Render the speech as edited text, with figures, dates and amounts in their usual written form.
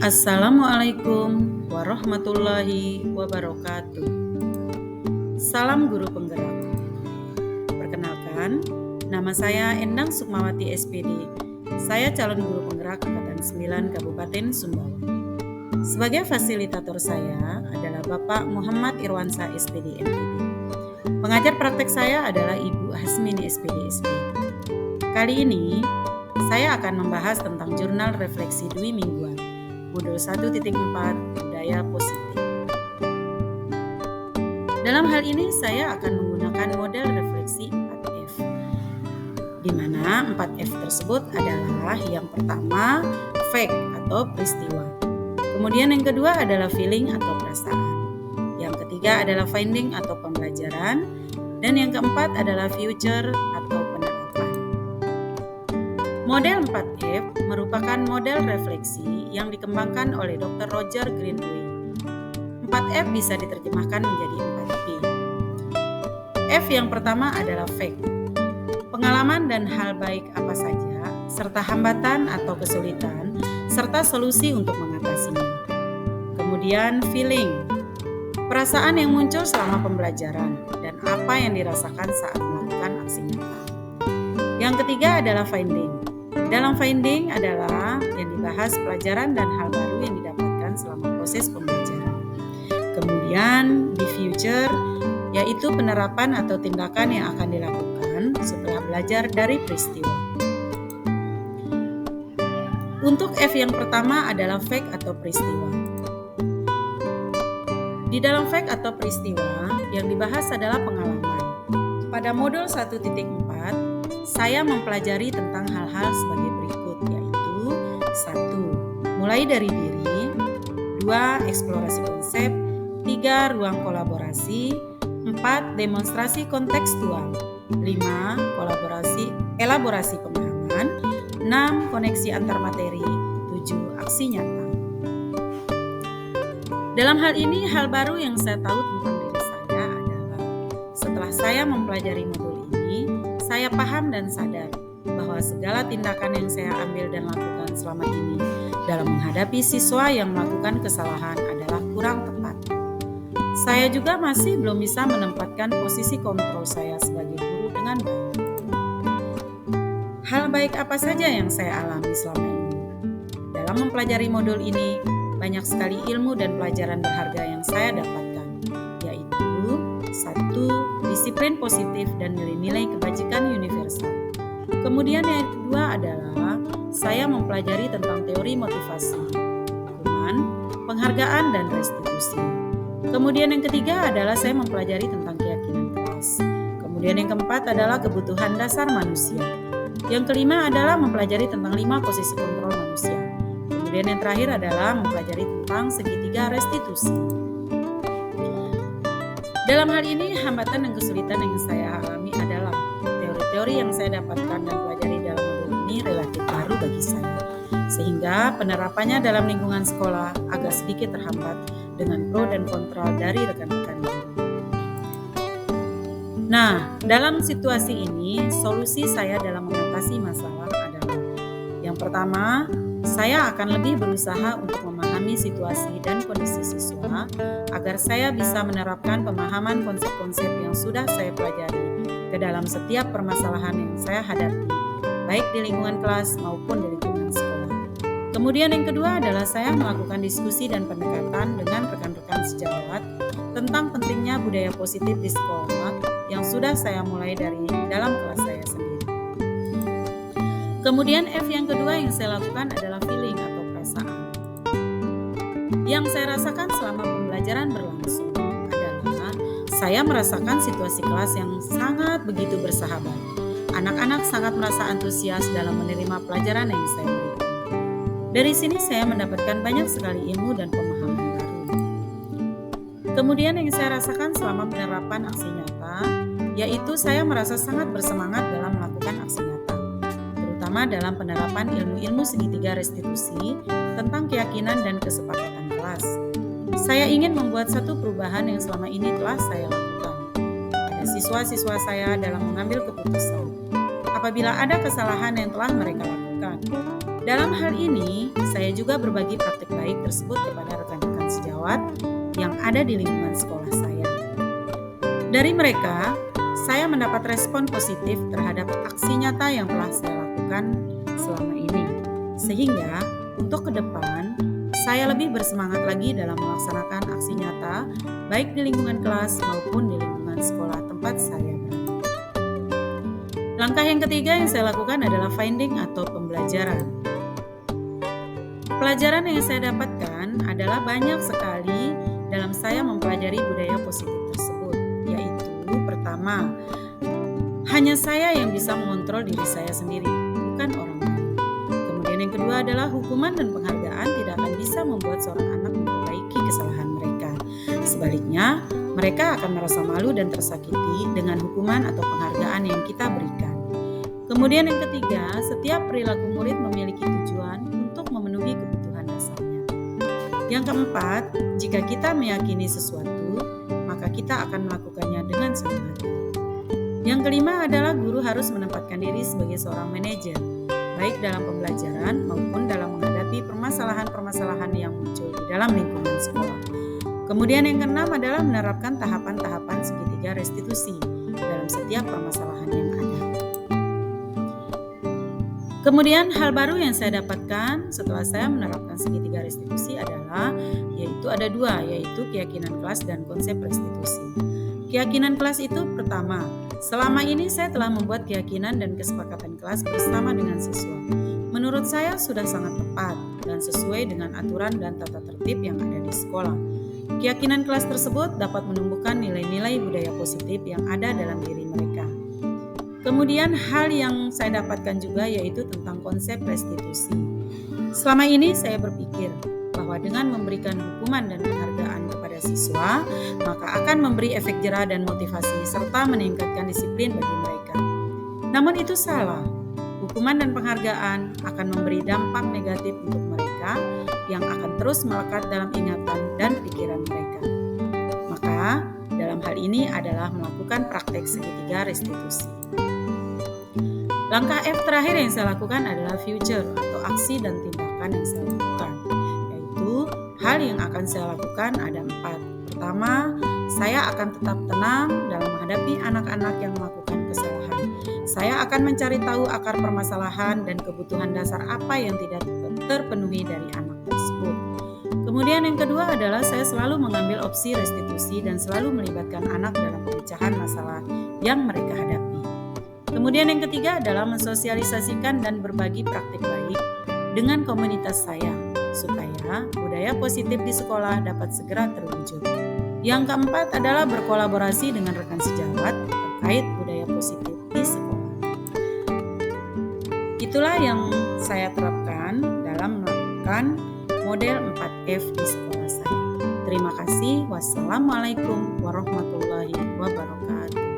Assalamualaikum warahmatullahi wabarakatuh. Salam guru penggerak. Perkenalkan, nama saya Endang Sukmawati SPD. Saya calon guru penggerak Angkatan 9 Kabupaten Sumbawa. Sebagai fasilitator saya adalah Bapak Muhammad Irwansa SPD MPD. Pengajar praktek saya adalah Ibu Hasmini SPD SD. Kali ini saya akan membahas tentang jurnal refleksi dwi mingguan modul 1.4 budaya positif. Dalam hal ini saya akan menggunakan model refleksi 4F, di mana 4F tersebut adalah yang pertama fact atau peristiwa, kemudian yang kedua adalah feeling atau perasaan, yang ketiga adalah finding atau pembelajaran, dan yang keempat adalah future atau penerapan. Model 4F merupakan model refleksi yang dikembangkan oleh Dr. Roger Greenaway. 4F bisa diterjemahkan menjadi 4P. F yang pertama adalah fact, pengalaman dan hal baik apa saja, serta hambatan atau kesulitan, serta solusi untuk mengatasinya. Kemudian feeling, perasaan yang muncul selama pembelajaran dan apa yang dirasakan saat melakukan aksi nyata. Yang ketiga adalah finding. Dalam finding adalah yang dibahas pelajaran dan hal baru yang didapatkan selama proses pembelajaran. Kemudian di future, yaitu penerapan atau tindakan yang akan dilakukan setelah belajar dari peristiwa. Untuk F yang pertama adalah fact atau peristiwa. Di dalam fact atau peristiwa, yang dibahas adalah pengalaman. Pada modul 1.4, saya mempelajari tentang hal-hal sebagai berikut, yaitu 1. Mulai dari diri, 2. Eksplorasi konsep, 3. Ruang kolaborasi, 4. Demonstrasi kontekstual, 5. Elaborasi pemahaman, 6. Koneksi antar materi, 7. Aksi nyata. Dalam hal ini, hal baru yang saya tahu tentang diri saya adalah setelah saya mempelajari modul ini, saya paham dan sadar bahwa segala tindakan yang saya ambil dan lakukan selama ini dalam menghadapi siswa yang melakukan kesalahan adalah kurang tepat. Saya juga masih belum bisa menempatkan posisi kontrol saya sebagai guru dengan baik. Hal baik apa saja yang saya alami selama ini? Dalam mempelajari modul ini, banyak sekali ilmu dan pelajaran berharga yang saya dapatkan, yaitu 1. Disiplin positif dan nilai-nilai kebajikan universal. Kemudian yang kedua adalah saya mempelajari tentang teori motivasi, hukuman, penghargaan, dan restitusi. Kemudian yang ketiga adalah saya mempelajari tentang keyakinan kelas. Kemudian yang keempat adalah kebutuhan dasar manusia. Yang kelima adalah mempelajari tentang 5 posisi kontrol manusia. Kemudian yang terakhir adalah mempelajari tentang segitiga restitusi. Dalam hal ini, hambatan dan kesulitan yang saya alami adalah teori-teori yang saya dapatkan dan pelajari dalam modul ini relatif baru bagi saya, sehingga penerapannya dalam lingkungan sekolah agak sedikit terhambat dengan pro dan kontra dari rekan-rekan guru. Nah, dalam situasi ini, solusi saya dalam mengatasi masalah adalah yang pertama, saya akan lebih berusaha untuk memahami situasi dan kondisi siswa agar saya bisa menerapkan pemahaman konsep-konsep yang sudah saya pelajari ke dalam setiap permasalahan yang saya hadapi, baik di lingkungan kelas maupun di lingkungan sekolah. Kemudian yang kedua adalah saya melakukan diskusi dan pendekatan dengan rekan-rekan sejawat tentang pentingnya budaya positif di sekolah yang sudah saya mulai dari dalam kelas saya sendiri. Kemudian F yang kedua yang saya lakukan adalah feeling atau perasaan. Yang saya rasakan selama pembelajaran berlangsung adalah saya merasakan situasi kelas yang sangat begitu bersahabat. Anak-anak sangat merasa antusias dalam menerima pelajaran yang saya berikan. Dari sini saya mendapatkan banyak sekali ilmu dan pemahaman baru. Kemudian yang saya rasakan selama penerapan aksi nyata, yaitu saya merasa sangat bersemangat dalam melakukan aksi nyata, terutama dalam penerapan ilmu-ilmu segitiga restitusi tentang keyakinan dan kesepakatan kelas. Saya ingin membuat satu perubahan yang selama ini telah saya lakukan pada siswa-siswa saya dalam mengambil keputusan apabila ada kesalahan yang telah mereka lakukan. Dalam hal ini, saya juga berbagi praktik baik tersebut kepada rekan-rekan sejawat yang ada di lingkungan sekolah saya. Dari mereka, saya mendapat respon positif terhadap aksi nyata yang telah saya lakukan selama ini. Sehingga, untuk ke depan, saya lebih bersemangat lagi dalam melaksanakan aksi nyata, baik di lingkungan kelas maupun di lingkungan sekolah tempat saya berada. Langkah yang ketiga yang saya lakukan adalah finding atau pembelajaran. Pelajaran yang saya dapatkan adalah banyak sekali dalam saya mempelajari budaya positif tersebut, yaitu pertama, hanya saya yang bisa mengontrol diri saya sendiri, bukan orang lain. Kemudian yang kedua adalah hukuman dan penghargaan tidak akan bisa membuat seorang anak memperbaiki kesalahan mereka. Sebaliknya, mereka akan merasa malu dan tersakiti dengan hukuman atau penghargaan yang kita berikan. Kemudian yang ketiga, setiap perilaku murid memiliki tujuan untuk memenuhi kebutuhan dasarnya. Yang keempat, jika kita meyakini sesuatu, maka kita akan melakukannya dengan senang hati. Yang kelima adalah guru harus menempatkan diri sebagai seorang manajer, baik dalam pembelajaran maupun dalam menghadapi permasalahan-permasalahan yang muncul di dalam lingkungan sekolah. Kemudian yang keenam adalah menerapkan tahapan-tahapan segitiga restitusi dalam setiap permasalahan yang ada. Kemudian hal baru yang saya dapatkan setelah saya menerapkan segitiga restitusi adalah yaitu ada dua, yaitu keyakinan kelas dan konsep restitusi. Keyakinan kelas itu pertama, selama ini saya telah membuat keyakinan dan kesepakatan kelas bersama dengan siswa. Menurut saya sudah sangat tepat dan sesuai dengan aturan dan tata tertib yang ada di sekolah. Keyakinan kelas tersebut dapat menumbuhkan nilai-nilai budaya positif yang ada dalam diri mereka. Kemudian hal yang saya dapatkan juga yaitu tentang konsep restitusi. Selama ini saya berpikir bahwa dengan memberikan hukuman dan penghargaan kepada siswa, maka akan memberi efek jera dan motivasi serta meningkatkan disiplin bagi mereka. Namun itu salah. Hukuman dan penghargaan akan memberi dampak negatif untuk mereka yang akan terus melekat dalam ingatan dan pikiran mereka. Maka dalam hal ini adalah melakukan praktek segitiga restitusi. Langkah F terakhir yang saya lakukan adalah future atau aksi dan tindakan yang saya lakukan, yaitu hal yang akan saya lakukan ada 4. Pertama, saya akan tetap tenang dalam menghadapi anak-anak yang melakukan kesalahan. Saya akan mencari tahu akar permasalahan dan kebutuhan dasar apa yang tidak terpenuhi dari anak tersebut. Kemudian yang kedua adalah saya selalu mengambil opsi restitusi dan selalu melibatkan anak dalam pemecahan masalah yang mereka hadapi. Kemudian yang ketiga adalah mensosialisasikan dan berbagi praktik baik dengan komunitas saya, supaya budaya positif di sekolah dapat segera terwujud. Yang keempat adalah berkolaborasi dengan rekan sejawat terkait budaya positif di sekolah. Itulah yang saya terapkan dalam melakukan model 4F di sekolah saya. Terima kasih. Wassalamualaikum warahmatullahi wabarakatuh.